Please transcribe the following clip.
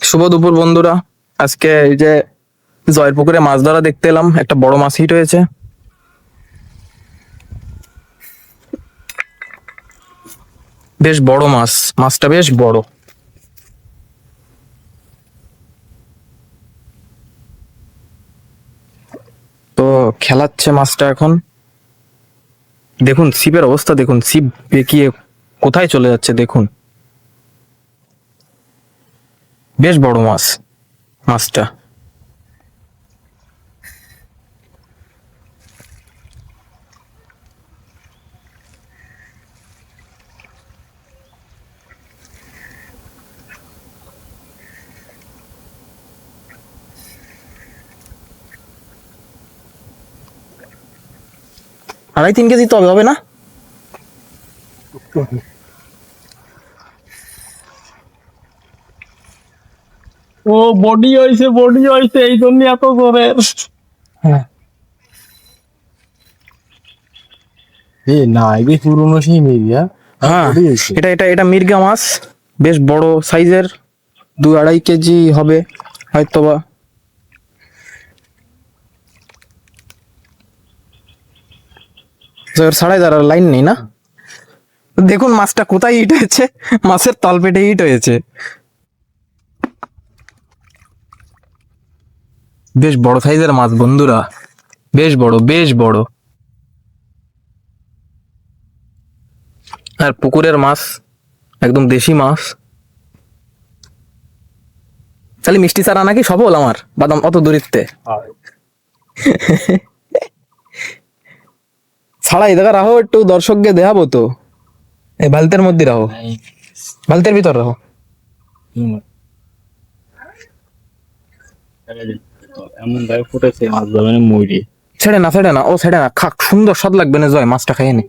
শুভ দুপুর বন্ধুরা। আজকে এই যে জয়ের পুকুরে মাছ ধরা দেখতে এলাম, একটা বড় মাছ হিট হয়েছে। বেশ বড় মাছ, মাছটা বেশ বড়। তো খেলাচ্ছে মাছটা এখন। দেখুন ছিপের অবস্থা, দেখুন ছিপ বেঁকিয়ে কোথায় চলে যাচ্ছে দেখুন। বেশ বড় মাছ মাছটা। আড়াই 3 কেজি তো হবে না? ও বডি হয়েছে এই জন্য এত জোরের। হ্যাঁ, না এগুলি পুরোনো সেই মিডিয়া। হ্যাঁ, এটা এটা এটা মির্গা মাছ, বেশ বড় সাইজের, 2-2.5 কেজি হবে হয়তোবা। সাড়াই দাঁড়ার লাইন নেই না। দেখুন মাছটা কোথায় হিট হয়েছে, মাছের তলপেটে হিট হয়েছে। বেশ বড় সাইজের মাছ বন্ধুরা, বেশ বড় বেশ বড়। আর পুকুরের মাছ, একদম দেশি মাছ। তাহলে মিষ্টি চারা নাকি সফল আমার বাদাম অত দূরিত্বে ছাড়াই দেখা রাখো, একটু দর্শককে দেখাবো তো। এই বালতির মধ্যে রাখো, বালতির ভিতর রাখো। এমন ভাবে ফুটেছে মাছ ধরে মরি। ছেড়ে না ছেড়ে না, ও ছেড়ে না, খাক সুন্দর স্বাদ লাগবে না জয়, মাছটা খাইয়ে নে।